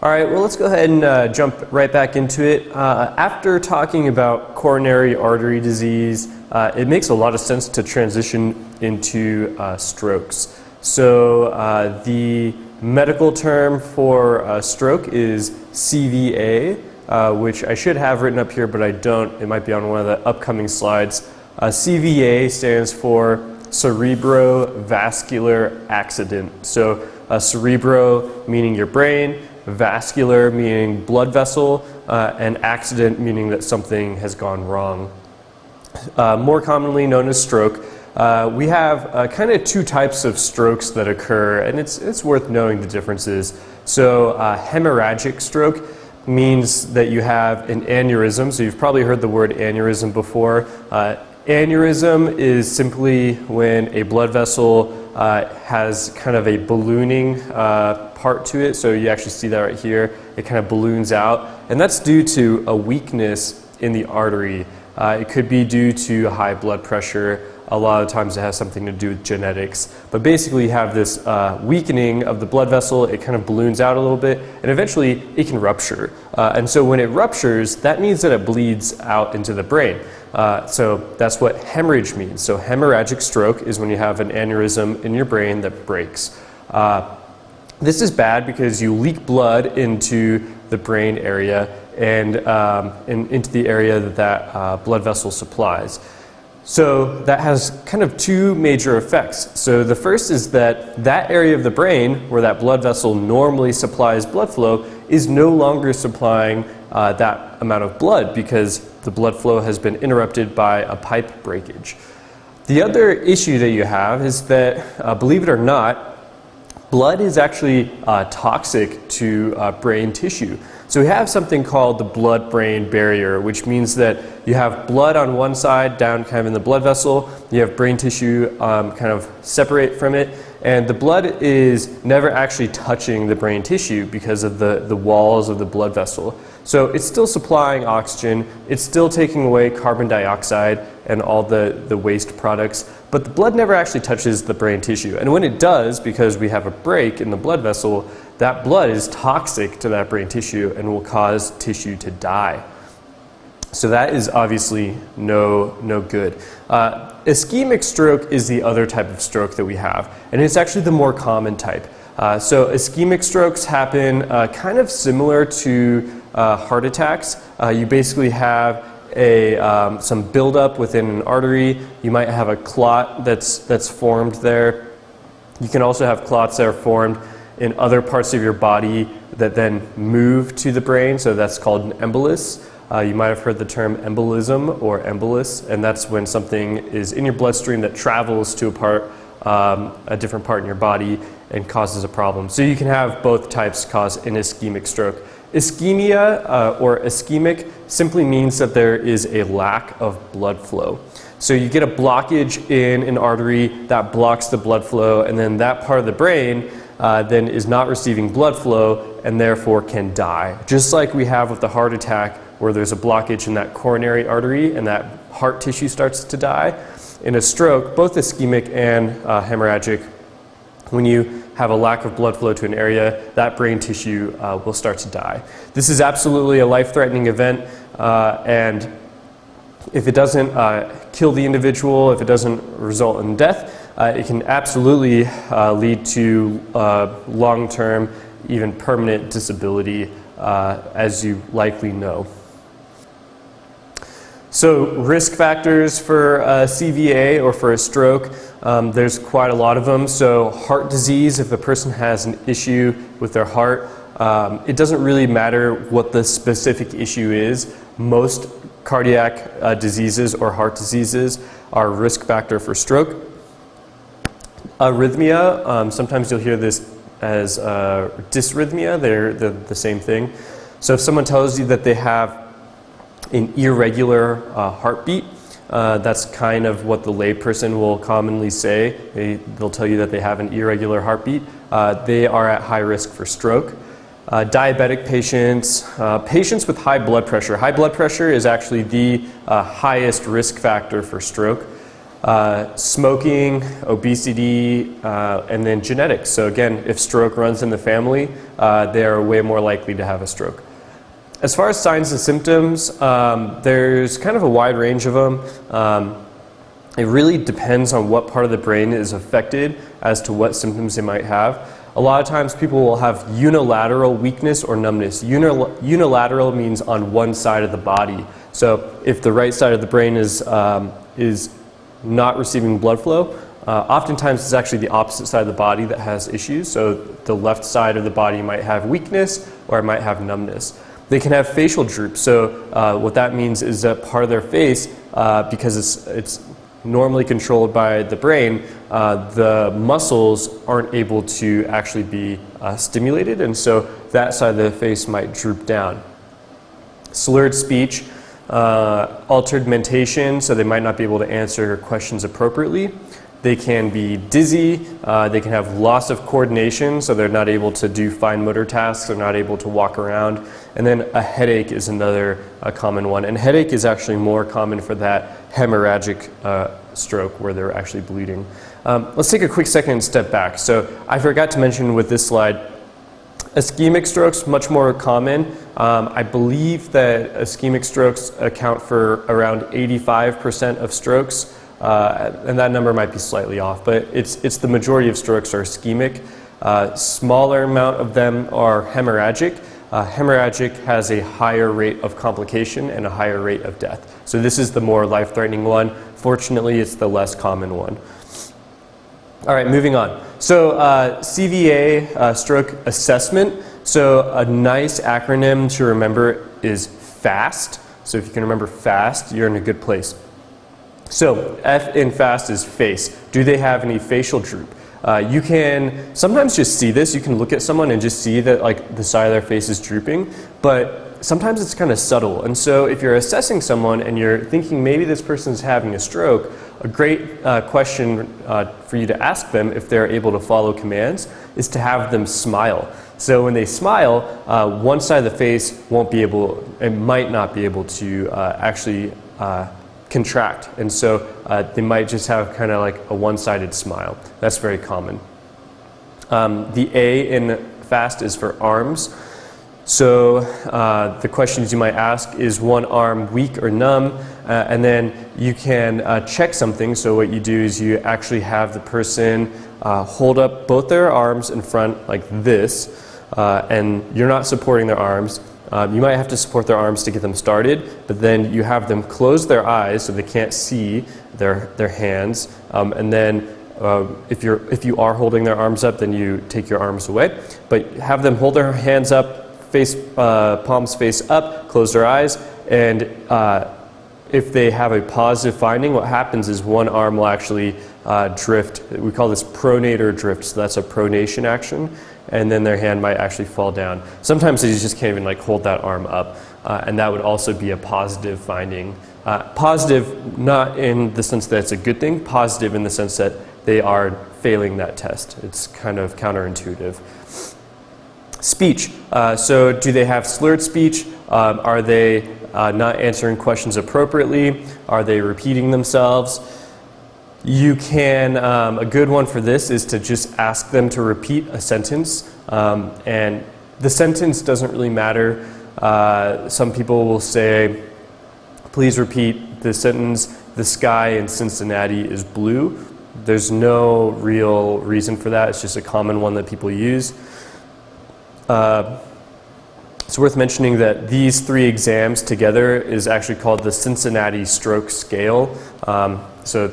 All right, well, let's go ahead and jump right back into it. After talking about coronary artery disease, it makes a lot of sense to transition into strokes. So the medical term for stroke is CVA, which I should have written up here, but I don't. It might be on one of the upcoming slides. CVA stands for cerebrovascular accident. So cerebro meaning your brain, vascular meaning blood vessel, and accident meaning that something has gone wrong. More commonly known as stroke, we have kind of two types of strokes that occur, and it's worth knowing the differences. So hemorrhagic stroke means that you have an aneurysm, so you've probably heard the word aneurysm before. Aneurysm is simply when a blood vessel has kind of a ballooning part to it, so you actually see that right here. It kind of balloons out, and that's due to a weakness in the artery. It could be due to high blood pressure. A lot of times it has something to do with genetics, but basically you have this weakening of the blood vessel. It kind of balloons out a little bit, and eventually it can rupture. And so when it ruptures, that means that it bleeds out into the brain. So that's what hemorrhage means. So hemorrhagic stroke is when you have an aneurysm in your brain that breaks. This is bad because you leak blood into the brain area and into the area that blood vessel supplies. So that has kind of two major effects. So the first is that area of the brain where that blood vessel normally supplies blood flow is no longer supplying that amount of blood because the blood flow has been interrupted by a pipe breakage. The other issue that you have is that, believe it or not, blood is actually toxic to brain tissue. So we have something called the blood-brain barrier, which means that you have blood on one side down kind of in the blood vessel, you have brain tissue kind of separate from it, and the blood is never actually touching the brain tissue because of the walls of the blood vessel. So it's still supplying oxygen, it's still taking away carbon dioxide and all the waste products, but the blood never actually touches the brain tissue. And when it does, because we have a break in the blood vessel, that blood is toxic to that brain tissue and will cause tissue to die. So that is obviously no good. Ischemic stroke is the other type of stroke that we have, and it's actually the more common type. So ischemic strokes happen kind of similar to heart attacks. You basically have some buildup within an artery. You might have a clot that's formed there. You can also have clots that are formed in other parts of your body that then move to the brain, so that's called an embolus. You might have heard the term embolism or embolus, and that's when something is in your bloodstream that travels to a different part in your body and causes a problem. So you can have both types cause an ischemic stroke. Ischemia or ischemic simply means that there is a lack of blood flow. So you get a blockage in an artery that blocks the blood flow, and then that part of the brain then is not receiving blood flow and therefore can die. Just like we have with the heart attack where there's a blockage in that coronary artery and that heart tissue starts to die. In a stroke, both ischemic and hemorrhagic, when you have a lack of blood flow to an area, that brain tissue will start to die. This is absolutely a life-threatening event, and if it doesn't kill the individual, if it doesn't result in death, it can absolutely lead to long-term, even permanent disability, as you likely know. So risk factors for CVA or for a stroke, there's quite a lot of them. So heart disease, if a person has an issue with their heart, it doesn't really matter what the specific issue is. Most cardiac diseases or heart diseases are a risk factor for stroke. Arrhythmia, sometimes you'll hear this as dysrhythmia, they're the same thing. So if someone tells you that they have an irregular heartbeat, that's kind of what the layperson will commonly say. They'll tell you that they have an irregular heartbeat. They are at high risk for stroke. Diabetic patients, patients with high blood pressure. High blood pressure is actually the highest risk factor for stroke. Smoking, obesity, and then genetics. So again, if stroke runs in the family, they are way more likely to have a stroke. As far as signs and symptoms, there's kind of a wide range of them. It really depends on what part of the brain is affected as to what symptoms they might have. A lot of times people will have unilateral weakness or numbness. Unilateral means on one side of the body. So if the right side of the brain is not receiving blood flow, oftentimes it's actually the opposite side of the body that has issues. So the left side of the body might have weakness or it might have numbness. They can have facial droop. So what that means is that part of their face, because it's normally controlled by the brain, the muscles aren't able to actually be stimulated, and so that side of the face might droop down. Slurred speech, altered mentation, so they might not be able to answer questions appropriately. They can be dizzy, they can have loss of coordination, so they're not able to do fine motor tasks, they're not able to walk around. And then a headache is another common one. And headache is actually more common for that hemorrhagic stroke where they're actually bleeding. Let's take a quick second and step back. So I forgot to mention with this slide, ischemic strokes, much more common. I believe that ischemic strokes account for around 85% of strokes. And that number might be slightly off, but it's the majority of strokes are ischemic. Smaller amount of them are hemorrhagic. Hemorrhagic has a higher rate of complication and a higher rate of death. So this is the more life-threatening one. Fortunately, it's the less common one. All right, moving on. So CVA, stroke assessment. So a nice acronym to remember is FAST. So if you can remember FAST, you're in a good place. So F in FAST is face. Do they have any facial droop? You can sometimes just see this. You can look at someone and just see that like the side of their face is drooping, but sometimes it's kind of subtle. And so if you're assessing someone and you're thinking maybe this person's having a stroke, a great question for you to ask them if they're able to follow commands is to have them smile. So when they smile, one side of the face won't be able, it might not be able to actually contract, and so they might just have kind of like a one-sided smile. That's very common. The A in FAST is for arms. So the questions you might ask is one arm weak or numb, and then you can check something. So what you do is you actually have the person hold up both their arms in front like this, and you're not supporting their arms. You might have to support their arms to get them started, but then you have them close their eyes so they can't see their hands, and then if you are holding their arms up, then you take your arms away. But have them hold their hands up, palms face up, close their eyes, and if they have a positive finding, what happens is one arm will actually drift. We call this pronator drift, so that's a pronation action, and then their hand might actually fall down. Sometimes they just can't even like hold that arm up, and that would also be a positive finding. Positive not in the sense that it's a good thing, positive in the sense that they are failing that test. It's kind of counterintuitive. Speech. So do they have slurred speech? Are they not answering questions appropriately? Are they repeating themselves? You can, a good one for this is to just ask them to repeat a sentence, and the sentence doesn't really matter. Some people will say, please repeat the sentence, the sky in Cincinnati is blue. There's no real reason for that, it's just a common one that people use. It's worth mentioning that these three exams together is actually called the Cincinnati Stroke Scale. So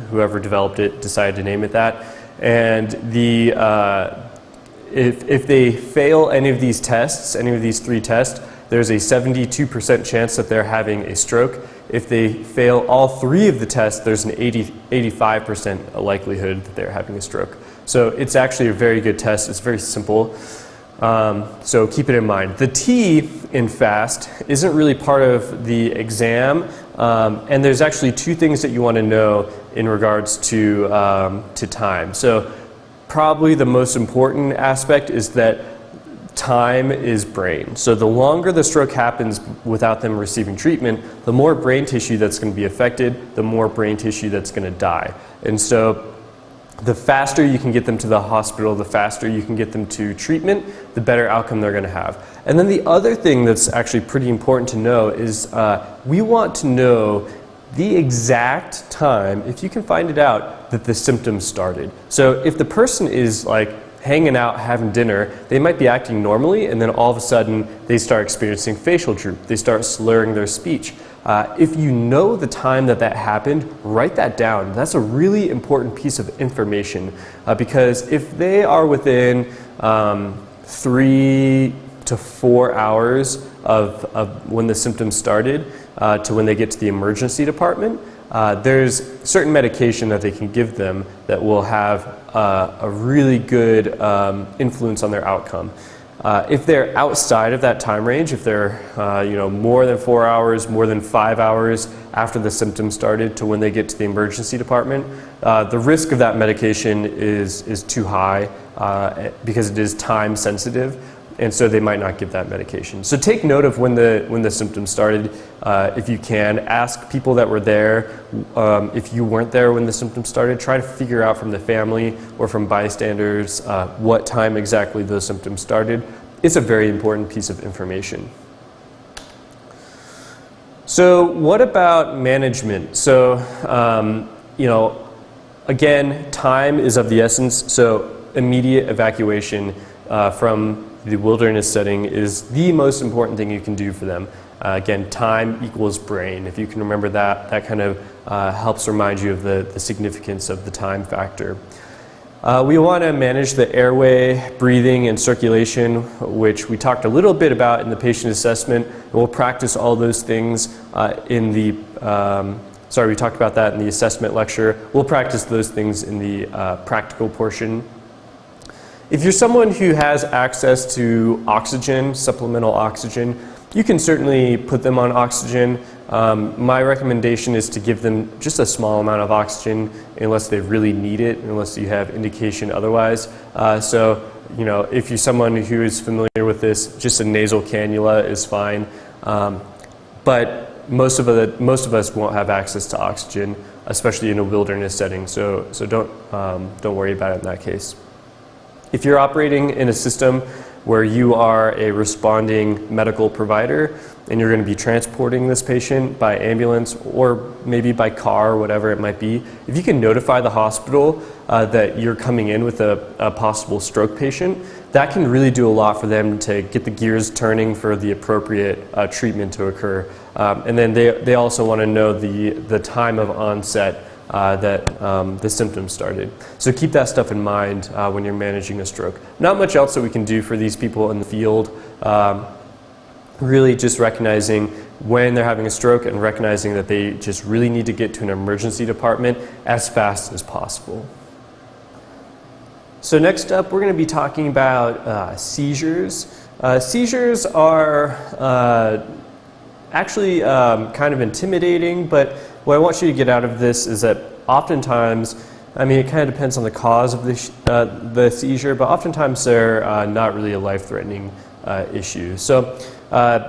whoever developed it decided to name it that. And if they fail any of these tests, any of these three tests, there's a 72% chance that they're having a stroke. If they fail all three of the tests, there's an 85% likelihood that they're having a stroke. So it's actually a very good test. It's very simple. So keep it in mind. The T in FAST isn't really part of the exam, and there's actually two things that you want to know in regards to time. So probably the most important aspect is that time is brain. So the longer the stroke happens without them receiving treatment, the more brain tissue that's going to be affected, the more brain tissue that's going to die. And so the faster you can get them to the hospital, the faster you can get them to treatment, the better outcome they're going to have. And then the other thing that's actually pretty important to know is we want to know the exact time, if you can find it out, that the symptoms started. So if the person is like hanging out, having dinner, they might be acting normally, and then all of a sudden they start experiencing facial droop. They start slurring their speech. If you know the time that that happened, write that down. That's a really important piece of information because if they are within 3 to 4 hours of when the symptoms started to when they get to the emergency department, there's certain medication that they can give them that will have a really good influence on their outcome. If they're outside of that time range, if they're more than 4 hours, more than 5 hours after the symptoms started to when they get to the emergency department, the risk of that medication is too high because it is time sensitive, and so they might not give that medication. So take note of when the symptoms started. If you can, ask people that were there. If you weren't there when the symptoms started, try to figure out from the family or from bystanders what time exactly those symptoms started. It's a very important piece of information. So what about management? So, again, time is of the essence. So immediate evacuation from the wilderness setting is the most important thing you can do for them. Again, time equals brain. If you can remember that, that kind of helps remind you of the significance of the time factor. We want to manage the airway, breathing, and circulation, which we talked a little bit about in the patient assessment. We'll practice all those things in the, we talked about that in the assessment lecture. We'll practice those things in the practical portion. If you're someone who has access to oxygen, supplemental oxygen, you can certainly put them on oxygen. My recommendation is to give them just a small amount of oxygen unless they really need it, unless you have indication otherwise. If you're someone who is familiar with this, just a nasal cannula is fine. But most of us won't have access to oxygen, especially in a wilderness setting. So don't worry about it in that case. If you're operating in a system where you are a responding medical provider and you're going to be transporting this patient by ambulance or maybe by car or whatever it might be, if you can notify the hospital that you're coming in with a possible stroke patient, that can really do a lot for them to get the gears turning for the appropriate treatment to occur. And then they also want to know the time of onset that the symptoms started. So keep that stuff in mind when you're managing a stroke. Not much else that we can do for these people in the field. Really just recognizing when they're having a stroke and recognizing that they just really need to get to an emergency department as fast as possible. So next up, we're going to be talking about seizures. Seizures are actually kind of intimidating, but what I want you to get out of this is that oftentimes, it kind of depends on the cause of the seizure, but oftentimes they're not really a life-threatening issue. So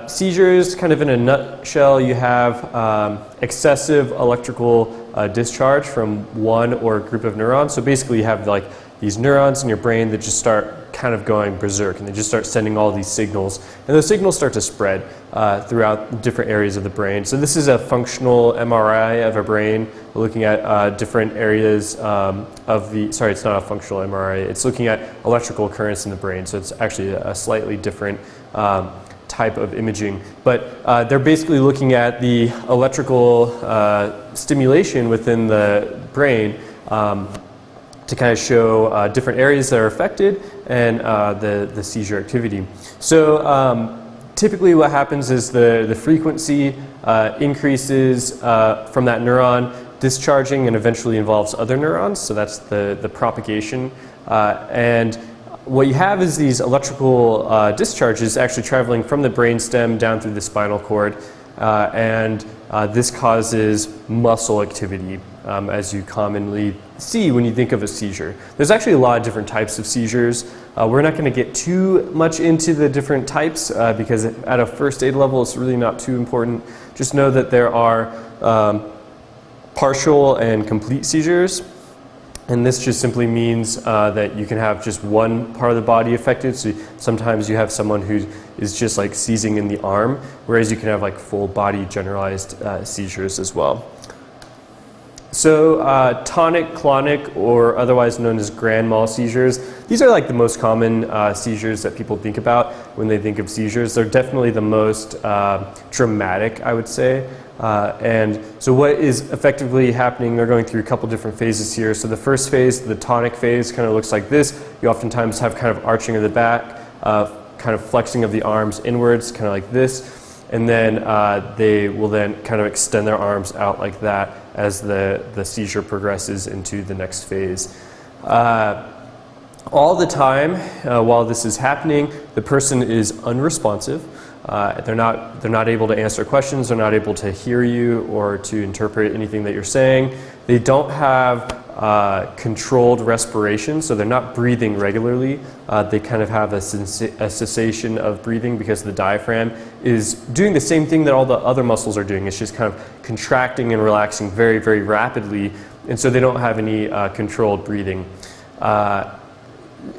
seizures, kind of in a nutshell, you have excessive electrical discharge from one or a group of neurons. So basically you have like these neurons in your brain that just start kind of going berserk, and they just start sending all these signals, and those signals start to spread throughout different areas of the brain. So this is a functional MRI of a brain, looking at different areas it's not a functional MRI, it's looking at electrical currents in the brain, so it's actually a slightly different type of imaging. But they're basically looking at the electrical stimulation within the brain to kind of show different areas that are affected and the seizure activity. So typically what happens is the frequency increases from that neuron discharging and eventually involves other neurons, so that's the propagation. And what you have is these electrical discharges actually traveling from the brainstem down through the spinal cord, and this causes muscle activity, as you commonly see when you think of a seizure. There's actually a lot of different types of seizures. We're not going to get too much into the different types because at a first aid level it's really not too important. Just know that there are partial and complete seizures, and this just simply means that you can have just one part of the body affected. So sometimes you have someone who is just like seizing in the arm, whereas you can have like full body generalized seizures as well. So tonic-clonic, or otherwise known as grand mal seizures, these are like the most common seizures that people think about when they think of seizures. They're definitely the most dramatic, I would say. And so what is effectively happening, they're going through a couple different phases here. So the first phase, the tonic phase, kind of looks like this. You oftentimes have kind of arching of the back, kind of flexing of the arms inwards, kind of like this. And then they will then kind of extend their arms out like that as the seizure progresses into the next phase. All the time while this is happening, the person is unresponsive. They're not able to answer questions, they're not able to hear you or to interpret anything that you're saying. They don't have controlled respiration, so they're not breathing regularly. They kind of have a cessation of breathing because the diaphragm is doing the same thing that all the other muscles are doing. It's just kind of contracting and relaxing very, very rapidly, and so they don't have any controlled breathing.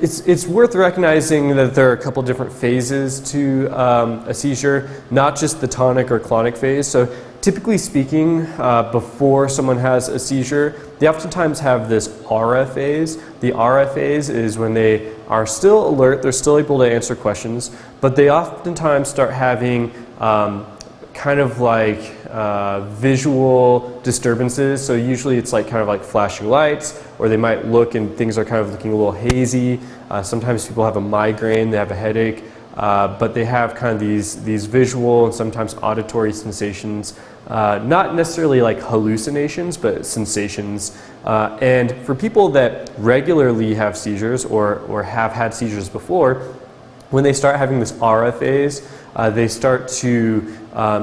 It's worth recognizing that there are a couple different phases to a seizure, not just the tonic or clonic phase. So typically speaking, before someone has a seizure, they oftentimes have this aura phase. The aura phase is when they are still alert, they're still able to answer questions, but they oftentimes start having kind of like visual disturbances. So usually it's like kind of like flashing lights, or they might look and things are kind of looking a little hazy. Sometimes people have a migraine, they have a headache, but they have kind of these visual and sometimes auditory sensations, not necessarily like hallucinations, but sensations. And for people that regularly have seizures or have had seizures before, when they start having this aura phase, they start to,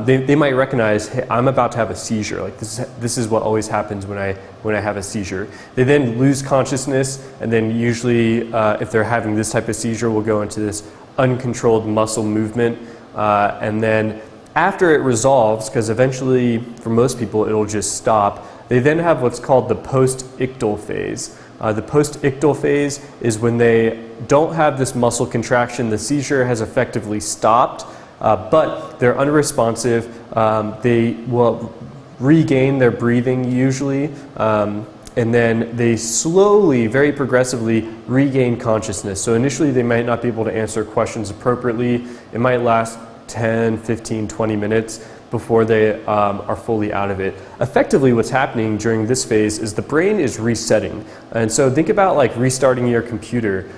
they might recognize, hey, I'm about to have a seizure. Like this is what always happens when I have a seizure. They then lose consciousness, and then usually, if they're having this type of seizure, we'll go into this uncontrolled muscle movement, and then after it resolves, because eventually for most people it'll just stop, they then have what's called the post-ictal phase. The post-ictal phase is when they don't have this muscle contraction, the seizure has effectively stopped, but they're unresponsive. They will regain their breathing usually, and then they slowly, very progressively regain consciousness. So initially they might not be able to answer questions appropriately. It might last 10, 15, 20 minutes before they are fully out of it. Effectively what's happening during this phase is the brain is resetting. And so think about like restarting your computer.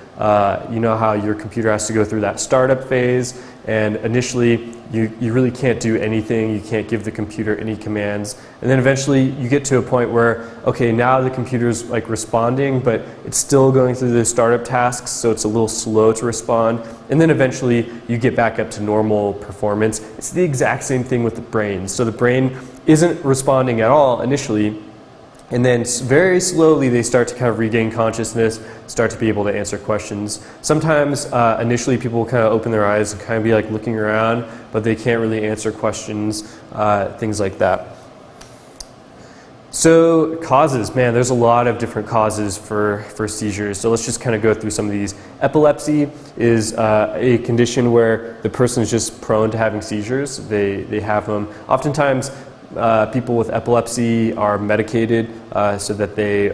You know how your computer has to go through that startup phase, and initially you really can't do anything, you can't give the computer any commands, and then eventually you get to a point where, okay, now the computer's like responding, but it's still going through the startup tasks, so it's a little slow to respond, and then eventually you get back up to normal performance. It's the exact same thing with the brain. So the brain isn't responding at all initially, and then very slowly they start to kind of regain consciousness, start to be able to answer questions. Sometimes initially people will kind of open their eyes and kind of be like looking around, but they can't really answer questions, things like that. So causes, man, there's a lot of different causes for seizures. So let's just kind of go through some of these. Epilepsy is a condition where the person is just prone to having seizures. They have them. Oftentimes people with epilepsy are medicated so that they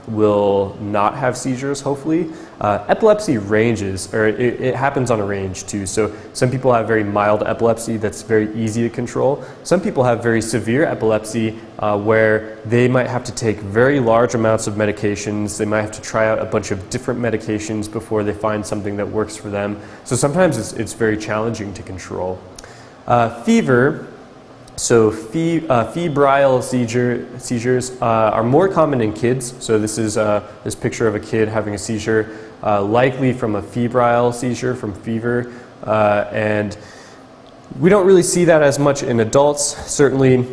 will not have seizures, hopefully. Epilepsy ranges, or it happens on a range too. So some people have very mild epilepsy that's very easy to control. Some people have very severe epilepsy where they might have to take very large amounts of medications. They might have to try out a bunch of different medications before they find something that works for them. So sometimes it's very challenging to control. Fever. So febrile seizures are more common in kids. So this is this picture of a kid having a seizure, likely from a febrile seizure, from fever. And we don't really see that as much in adults. Certainly,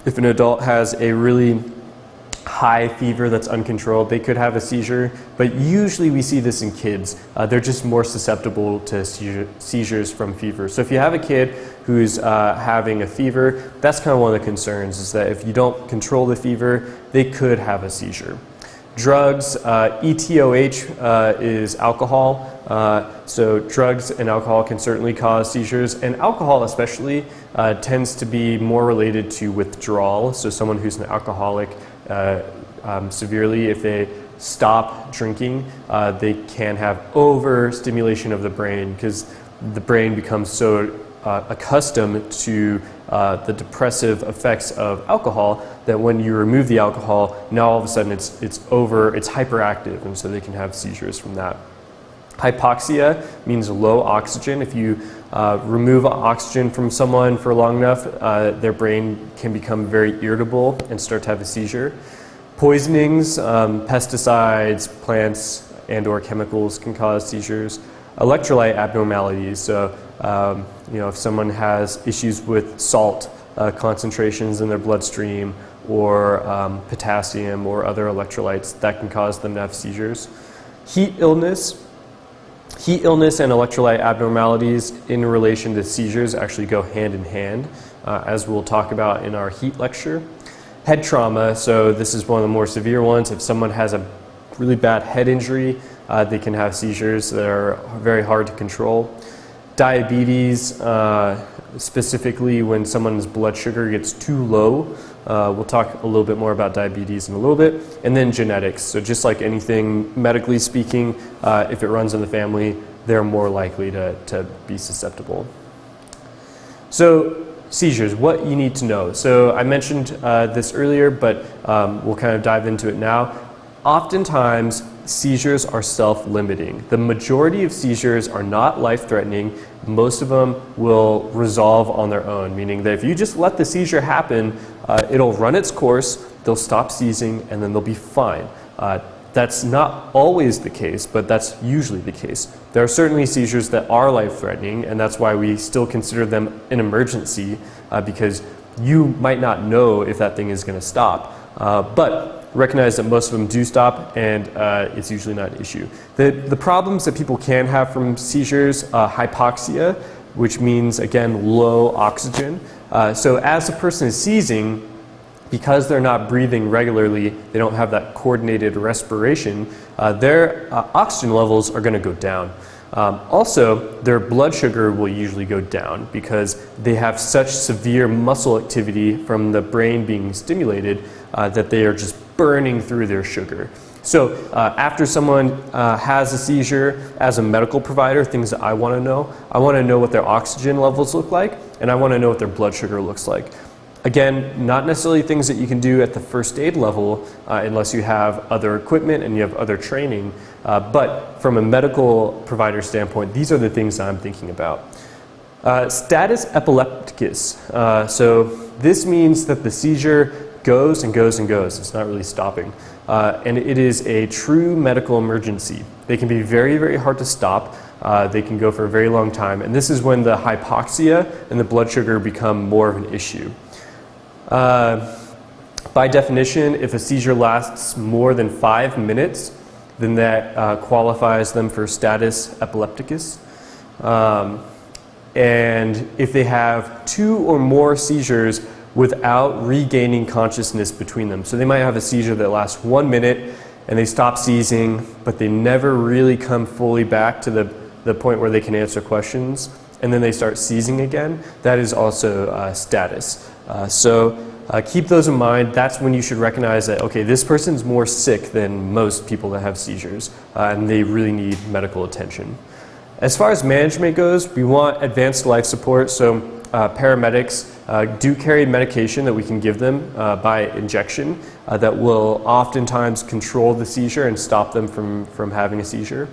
if an adult has a really high fever that's uncontrolled, they could have a seizure, but usually we see this in kids. They're just more susceptible to seizures from fever. So if you have a kid who's having a fever, that's kind of one of the concerns, is that if you don't control the fever, they could have a seizure. Drugs, ETOH is alcohol. So drugs and alcohol can certainly cause seizures, and alcohol especially tends to be more related to withdrawal. So someone who's an alcoholic severely, if they stop drinking, they can have overstimulation of the brain, because the brain becomes so accustomed to the depressive effects of alcohol that when you remove the alcohol, now all of a sudden it's hyperactive, and so they can have seizures from that. Hypoxia means low oxygen. If you remove oxygen from someone for long enough, their brain can become very irritable and start to have a seizure. Poisonings, pesticides, plants and or chemicals can cause seizures. Electrolyte abnormalities, so if someone has issues with salt concentrations in their bloodstream, or potassium or other electrolytes, that can cause them to have seizures. Heat illness and electrolyte abnormalities in relation to seizures actually go hand in hand, as we'll talk about in our heat lecture. Head trauma, so this is one of the more severe ones. If someone has a really bad head injury, they can have seizures that are very hard to control. Diabetes, specifically when someone's blood sugar gets too low. We'll talk a little bit more about diabetes in a little bit. And then genetics, so just like anything medically speaking, if it runs in the family, they're more likely to be susceptible. So seizures, what you need to know. So I mentioned this earlier, but we'll kind of dive into it now. Oftentimes, seizures are self-limiting. The majority of seizures are not life-threatening. Most of them will resolve on their own, meaning that if you just let the seizure happen, it'll run its course, they'll stop seizing, and then they'll be fine. That's not always the case, but that's usually the case. There are certainly seizures that are life-threatening, and that's why we still consider them an emergency, because you might not know if that thing is going to stop. But recognize that most of them do stop, and it's usually not an issue. The problems that people can have from seizures, hypoxia, which means, again, low oxygen. So as a person is seizing, because they're not breathing regularly, they don't have that coordinated respiration, their oxygen levels are going to go down. Also, their blood sugar will usually go down because they have such severe muscle activity from the brain being stimulated that they are just burning through their sugar. So after someone has a seizure, as a medical provider, things that I want to know what their oxygen levels look like, and I want to know what their blood sugar looks like. Again, not necessarily things that you can do at the first aid level unless you have other equipment and you have other training, but from a medical provider standpoint, these are the things that I'm thinking about. Status epilepticus. So this means that the seizure goes and goes and goes. It's not really stopping. And it is a true medical emergency. They can be very, very hard to stop. They can go for a very long time. And this is when the hypoxia and the blood sugar become more of an issue. By definition, if a seizure lasts more than 5 minutes, then that qualifies them for status epilepticus. And if they have 2 or more seizures without regaining consciousness between them. So they might have a seizure that lasts 1 minute and they stop seizing, but they never really come fully back to the point where they can answer questions, and then they start seizing again. That is also status. So keep those in mind. That's when you should recognize that, okay, this person's more sick than most people that have seizures, and they really need medical attention. As far as management goes, we want advanced life support. So paramedics do carry medication that we can give them by injection that will oftentimes control the seizure and stop them from having a seizure.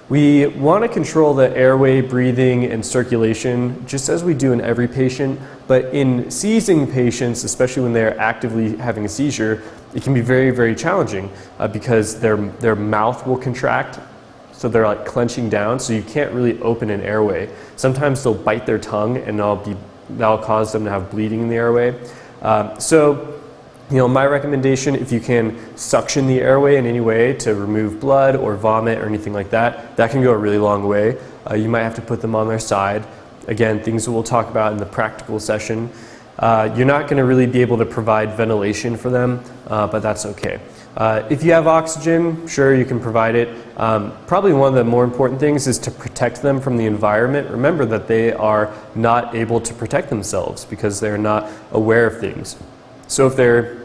We want to control the airway, breathing, and circulation, just as we do in every patient. But in seizing patients, especially when they're actively having a seizure, it can be very, very challenging because their mouth will contract, so they're like clenching down, so you can't really open an airway. Sometimes they'll bite their tongue, and that'll cause them to have bleeding in the airway. So My recommendation, if you can suction the airway in any way to remove blood or vomit or anything like that, that can go a really long way. You might have to put them on their side. Again, things that we'll talk about in the practical session. You're not going to really be able to provide ventilation for them, but that's okay. If you have oxygen, sure, you can provide it. Probably one of the more important things is to protect them from the environment. Remember that they are not able to protect themselves because they're not aware of things. So if they're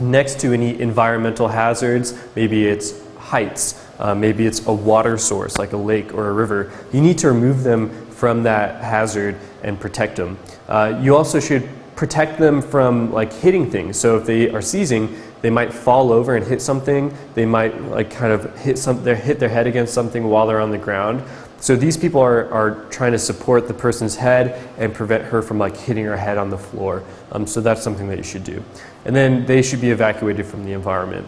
next to any environmental hazards, maybe it's heights, maybe it's a water source like a lake or a river, you need to remove them from that hazard and protect them. You also should protect them from hitting things. So if they are seizing, they might fall over and hit something. They might hit their head against something while they're on the ground. So these people are trying to support the person's head and prevent her from hitting her head on the floor. So that's something that you should do. And then they should be evacuated from the environment.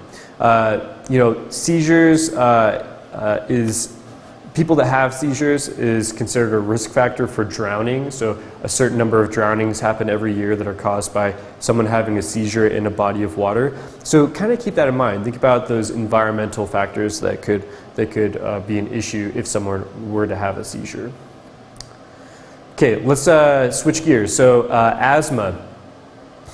Seizures people that have seizures is considered a risk factor for drowning. So a certain number of drownings happen every year that are caused by someone having a seizure in a body of water. So kind of keep that in mind. Think about those environmental factors that could be an issue if someone were to have a seizure. Okay, let's switch gears. So asthma.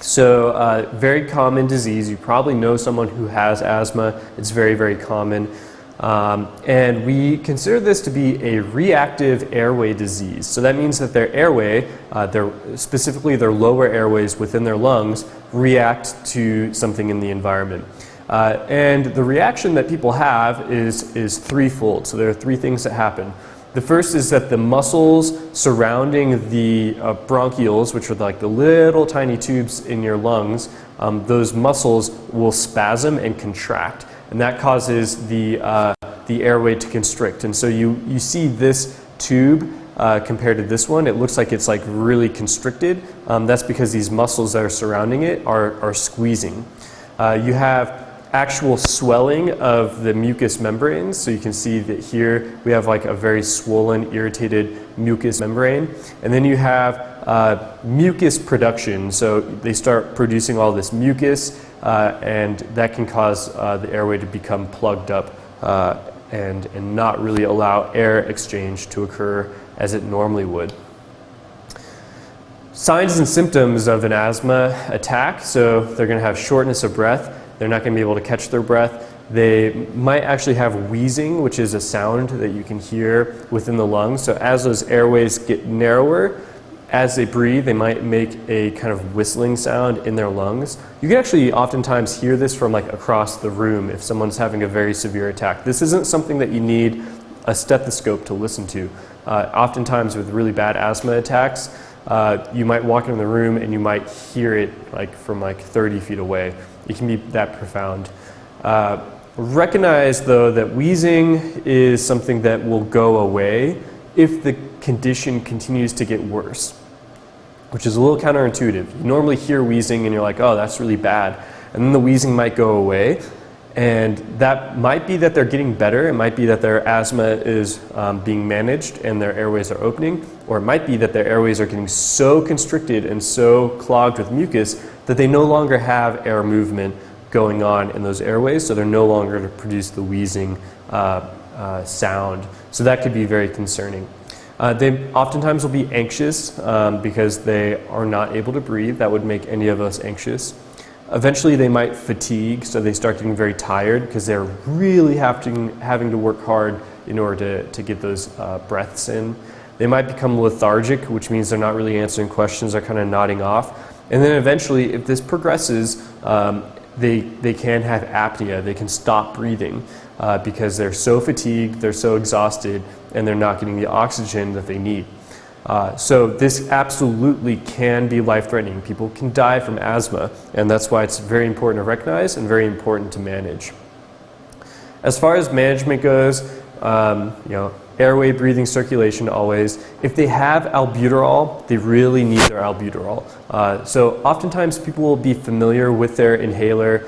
So very common disease. You probably know someone who has asthma. It's very, very common. And we consider this to be a reactive airway disease. So that means that their airway, specifically their lower airways within their lungs, react to something in the environment. And the reaction that people have is threefold. So there are three things that happen. The first is that the muscles surrounding the bronchioles, which are the little tiny tubes in your lungs, those muscles will spasm and contract. And that causes the airway to constrict. And so you see this tube compared to this one, it looks like it's really constricted. That's because these muscles that are surrounding it are squeezing. You have actual swelling of the mucous membranes. So you can see that here we have a very swollen, irritated mucous membrane. And then you have mucus production. So they start producing all this mucus, and that can cause the airway to become plugged up and not really allow air exchange to occur as it normally would. Signs and symptoms of an asthma attack. So they're going to have shortness of breath. They're not going to be able to catch their breath. They might actually have wheezing, which is a sound that you can hear within the lungs. So as those airways get narrower, as they breathe, they might make a kind of whistling sound in their lungs. You can actually oftentimes hear this from across the room if someone's having a very severe attack. This isn't something that you need a stethoscope to listen to. Oftentimes with really bad asthma attacks, you might walk in the room and you might hear it from 30 feet away. It can be that profound. Recognize though that wheezing is something that will go away if the condition continues to get worse, which is a little counterintuitive. You normally hear wheezing and you're like, oh, that's really bad. And then the wheezing might go away. And that might be that they're getting better. It might be that their asthma is being managed and their airways are opening. Or it might be that their airways are getting so constricted and so clogged with mucus that they no longer have air movement going on in those airways. So they're no longer going to produce the wheezing sound. So that could be very concerning. They oftentimes will be anxious because they are not able to breathe. That would make any of us anxious. Eventually they might fatigue, so they start getting very tired because they're really having to work hard in order to get those breaths in. They might become lethargic, which means they're not really answering questions, they're kind of nodding off. And then eventually, if this progresses, they can have apnea. They can stop breathing because they're so fatigued, they're so exhausted, and they're not getting the oxygen that they need. So this absolutely can be life-threatening. People can die from asthma, and that's why it's very important to recognize and very important to manage. As far as management goes, airway, breathing, circulation always. If they have albuterol, they really need their albuterol. So oftentimes people will be familiar with their inhaler.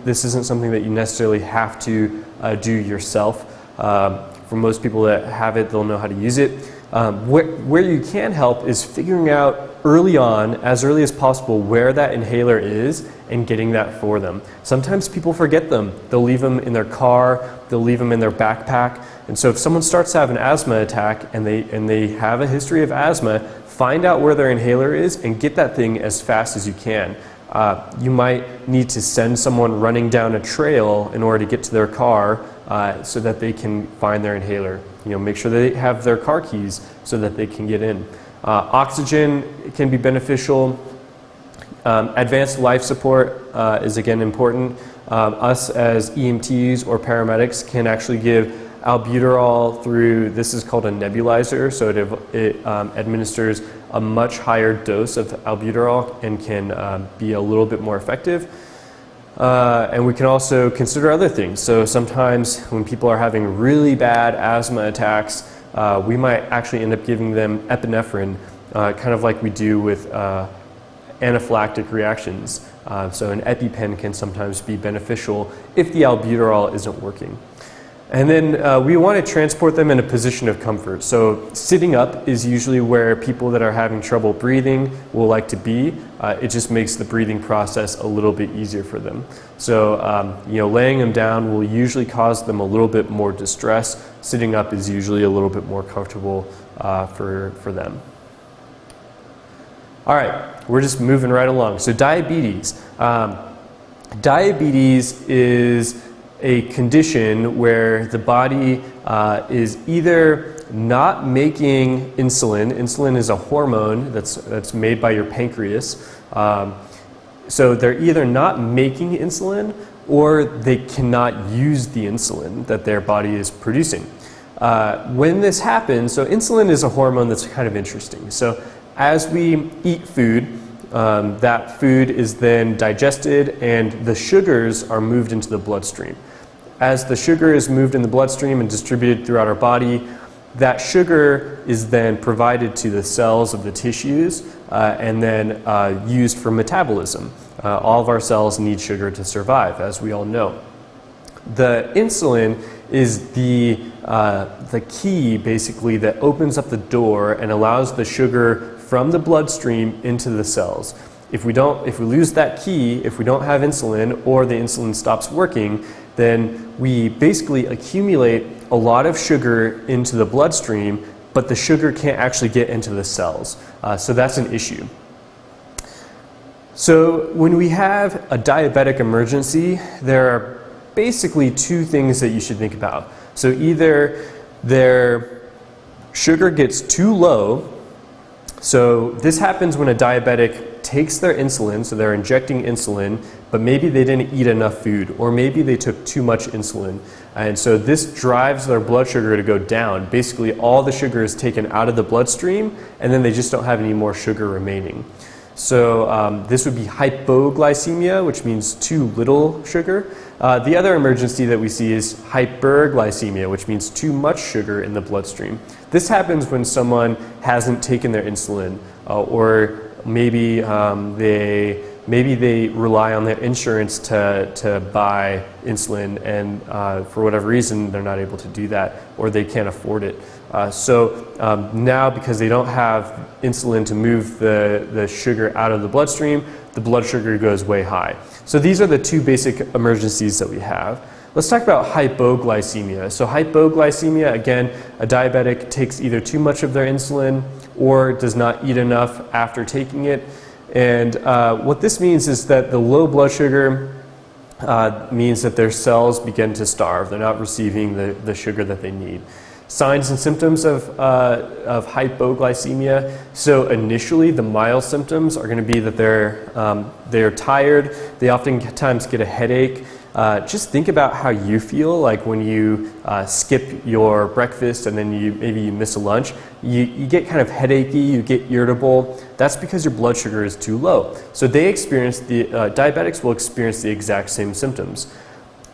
This isn't something that you necessarily have to do yourself. For most people that have it, they'll know how to use it. Where you can help is figuring out early on, as early as possible, where that inhaler is and getting that for them. Sometimes people forget them. They'll leave them in their car, they'll leave them in their backpack. And so if someone starts to have an asthma attack and they have a history of asthma, find out where their inhaler is and get that thing as fast as you can. You might need to send someone running down a trail in order to get to their car so that they can find their inhaler. Make sure they have their car keys so that they can get in. Oxygen can be beneficial. Advanced life support is again important. Us as EMTs or paramedics can actually give albuterol through, this is called a nebulizer, so it administers a much higher dose of albuterol and can be a little bit more effective. And we can also consider other things. So sometimes when people are having really bad asthma attacks, we might actually end up giving them epinephrine, kind of like we do with anaphylactic reactions. So an EpiPen can sometimes be beneficial if the albuterol isn't working. And then we want to transport them in a position of comfort. So sitting up is usually where people that are having trouble breathing will like to be. It just makes the breathing process a little bit easier for them. So laying them down will usually cause them a little bit more distress. Sitting up is usually a little bit more comfortable for them. All right, we're just moving right along. So diabetes. Diabetes is a condition where the body is either not making insulin. Insulin is a hormone that's made by your pancreas. So they're either not making insulin or they cannot use the insulin that their body is producing. When this happens, so insulin is a hormone that's kind of interesting. So as we eat food, that food is then digested and the sugars are moved into the bloodstream. As the sugar is moved in the bloodstream and distributed throughout our body, that sugar is then provided to the cells of the tissues and then used for metabolism. All of our cells need sugar to survive, as we all know. The insulin is the key, basically, that opens up the door and allows the sugar from the bloodstream into the cells. If we lose that key, if we don't have insulin or the insulin stops working, then we basically accumulate a lot of sugar into the bloodstream, but the sugar can't actually get into the cells. So that's an issue. So when we have a diabetic emergency, there are basically two things that you should think about. So either their sugar gets too low. So this happens when a diabetic takes their insulin, so they're injecting insulin, but maybe they didn't eat enough food, or maybe they took too much insulin. And so this drives their blood sugar to go down. Basically, all the sugar is taken out of the bloodstream, and then they just don't have any more sugar remaining. So this would be hypoglycemia, which means too little sugar. The other emergency that we see is hyperglycemia, which means too much sugar in the bloodstream. This happens when someone hasn't taken their insulin, or maybe they rely on their insurance to buy insulin, and for whatever reason they're not able to do that, or they can't afford it. So now, because they don't have insulin to move the sugar out of the bloodstream, the blood sugar goes way high. So these are the two basic emergencies that we have. Let's talk about hypoglycemia. So hypoglycemia, again, a diabetic takes either too much of their insulin or does not eat enough after taking it. And what this means is that the low blood sugar means that their cells begin to starve. They're not receiving the sugar that they need. Signs and symptoms of hypoglycemia. So initially, the mild symptoms are going to be that they're tired. They oftentimes get a headache. Just think about how you feel, like when you skip your breakfast and then maybe you miss a lunch. You get kind of headachy, you get irritable. That's because your blood sugar is too low. So diabetics will experience the exact same symptoms.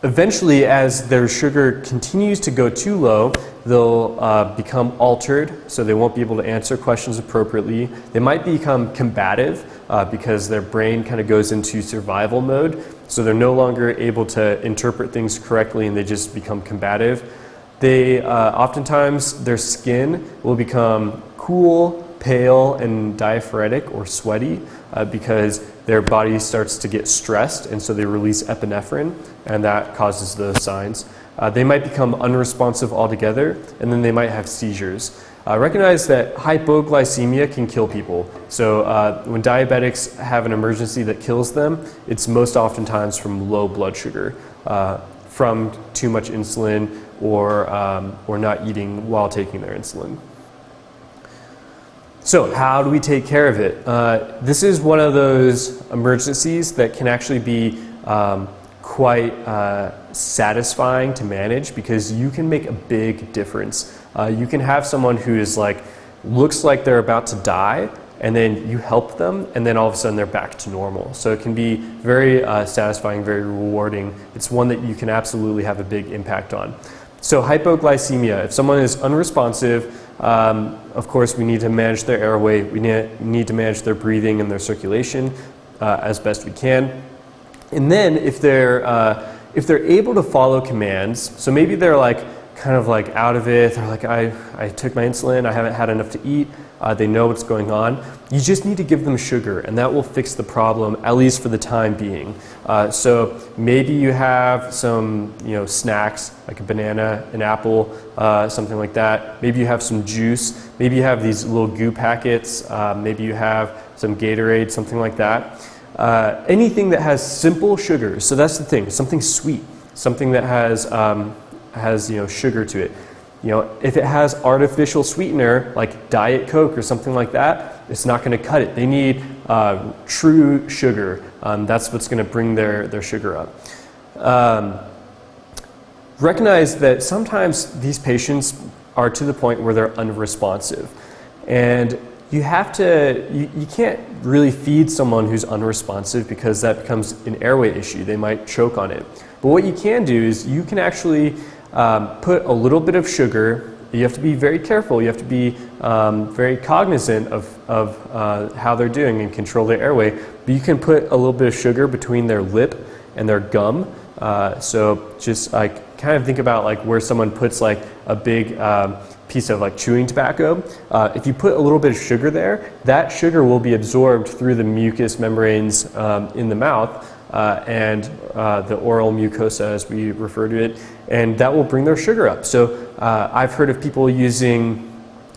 Eventually, as their sugar continues to go too low, they'll become altered, so they won't be able to answer questions appropriately. They might become combative because their brain kind of goes into survival mode, so they're no longer able to interpret things correctly and they just become combative. They oftentimes their skin will become cool, pale, and diaphoretic or sweaty because their body starts to get stressed, and so they release epinephrine, and that causes those signs. They might become unresponsive altogether, and then they might have seizures. Recognize that hypoglycemia can kill people. So when diabetics have an emergency that kills them, it's most oftentimes from low blood sugar, from too much insulin or not eating while taking their insulin. So how do we take care of it? This is one of those emergencies that can actually be quite satisfying to manage because you can make a big difference. You can have someone who is looks like they're about to die, and then you help them, and then all of a sudden they're back to normal. So it can be very satisfying, very rewarding. It's one that you can absolutely have a big impact on. So hypoglycemia, if someone is unresponsive, of course we need to manage their airway, we need to manage their breathing and their circulation as best we can. And then if they're able to follow commands, so maybe they're kind of out of it, they're like, I took my insulin, I haven't had enough to eat, they know what's going on, you just need to give them sugar, and that will fix the problem, at least for the time being. So maybe you have some snacks, like a banana, an apple, something like that. Maybe you have some juice, maybe you have these little goo packets, maybe you have some Gatorade, something like that. Anything that has simple sugars, so that's the thing, something sweet, something that has sugar to it. If it has artificial sweetener like Diet Coke or something like that, it's not going to cut it. They need true sugar. That's what's going to bring their sugar up. Recognize that sometimes these patients are to the point where they're unresponsive, and you can't really feed someone who's unresponsive because that becomes an airway issue. They might choke on it. But what you can do is you can actually put a little bit of sugar. You have to be very careful. You have to be very cognizant of how they're doing and control their airway. But you can put a little bit of sugar between their lip and their gum. So just kind of think about where someone puts a big piece of chewing tobacco. If you put a little bit of sugar there, that sugar will be absorbed through the mucous membranes in the mouth and the oral mucosa, as we refer to it, and that will bring their sugar up. So I've heard of people using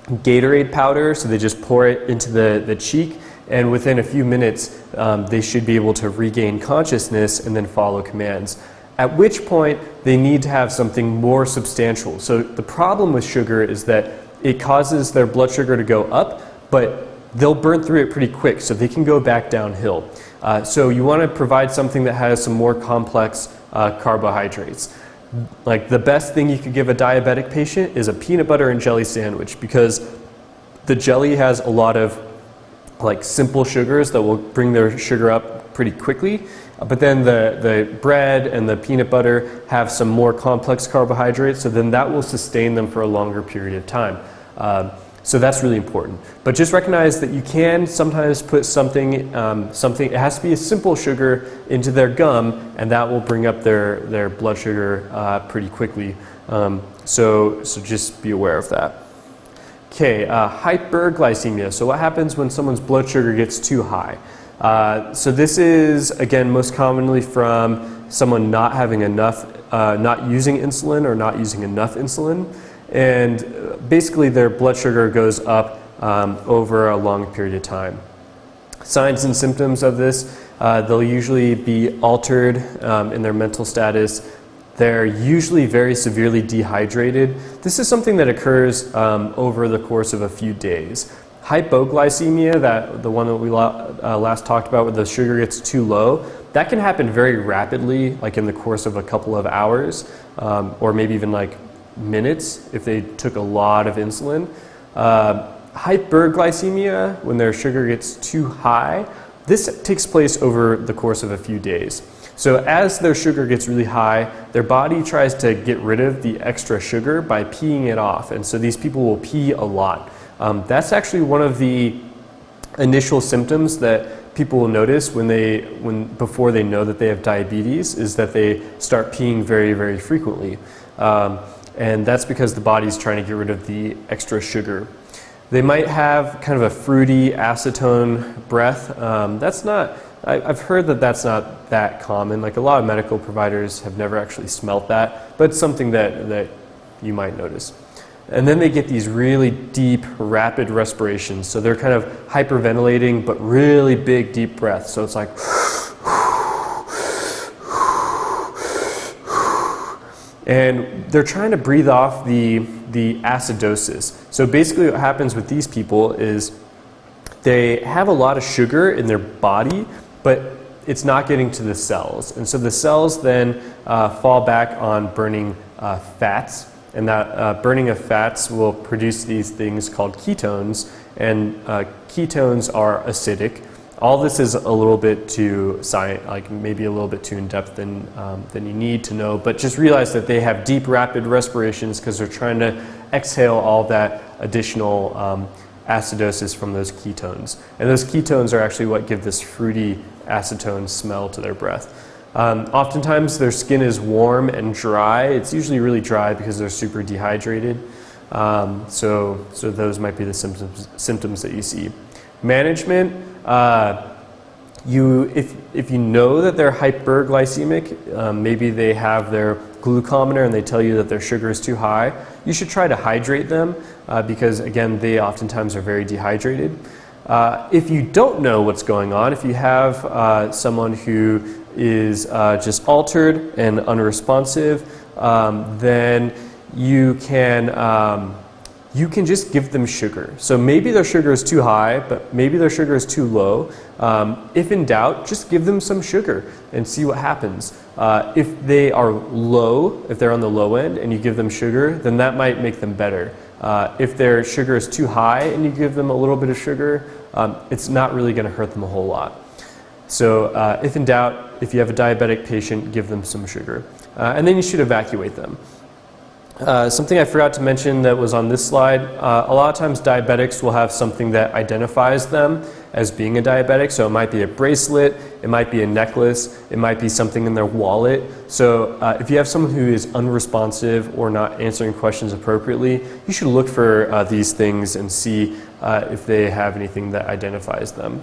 Gatorade powder, so they just pour it into the cheek, and within a few minutes they should be able to regain consciousness and then follow commands. At which point they need to have something more substantial. So the problem with sugar is that it causes their blood sugar to go up, but they'll burn through it pretty quick, so they can go back downhill. So you want to provide something that has some more complex carbohydrates. The best thing you could give a diabetic patient is a peanut butter and jelly sandwich, because the jelly has a lot of simple sugars that will bring their sugar up pretty quickly. But then the bread and the peanut butter have some more complex carbohydrates, so then that will sustain them for a longer period of time. So that's really important. But just recognize that you can sometimes put something, it has to be a simple sugar into their gum, and that will bring up their blood sugar pretty quickly. So just be aware of that. Okay, hyperglycemia. So what happens when someone's blood sugar gets too high? So this is, again, most commonly from someone not having enough, not using insulin or not using enough insulin. And basically their blood sugar goes up over a long period of time. Signs and symptoms of this, they'll usually be altered in their mental status. They're usually very severely dehydrated. This is something that occurs over the course of a few days. Hypoglycemia, the one that we last talked about, where the sugar gets too low, that can happen very rapidly, in the course of a couple of hours, or maybe even minutes if they took a lot of insulin. Hyperglycemia, when their sugar gets too high, this takes place over the course of a few days. So as their sugar gets really high, their body tries to get rid of the extra sugar by peeing it off, and so these people will pee a lot. That's actually one of the initial symptoms that people will notice before they know that they have diabetes, is that they start peeing very, very frequently. and that's because the body's trying to get rid of the extra sugar. They might have kind of a fruity acetone breath. I've heard that that's not that common. Like a lot of medical providers have never actually smelt that, but it's something that you might notice. And then they get these really deep, rapid respirations. So they're kind of hyperventilating, but really big, deep breaths. So it's like, and they're trying to breathe off the acidosis. So basically what happens with these people is they have a lot of sugar in their body, but it's not getting to the cells. And so the cells then fall back on burning fats, and that burning of fats will produce these things called ketones, and ketones are acidic. All this is a little bit too maybe a little bit too in depth than you need to know, but just realize that they have deep, rapid respirations because they're trying to exhale all that additional acidosis from those ketones. And those ketones are actually what give this fruity acetone smell to their breath. Oftentimes their skin is warm and dry. It's usually really dry because they're super dehydrated. So those might be the symptoms that you see. Management, if you know that they're hyperglycemic, maybe they have their glucometer and they tell you that their sugar is too high, you should try to hydrate them because, again, they oftentimes are very dehydrated. If you don't know what's going on, if you have someone who is just altered and unresponsive, then you can just give them sugar. So maybe their sugar is too high, but maybe their sugar is too low. If in doubt, just give them some sugar and see what happens. If they are low, if they're on the low end and you give them sugar, then that might make them better. If their sugar is too high and you give them a little bit of sugar, it's not really going to hurt them a whole lot. So if in doubt, if you have a diabetic patient, give them some sugar. And then you should evacuate them. Something I forgot to mention that was on this slide, a lot of times diabetics will have something that identifies them as being a diabetic. So it might be a bracelet, it might be a necklace, it might be something in their wallet. So if you have someone who is unresponsive or not answering questions appropriately, you should look for these things and see if they have anything that identifies them.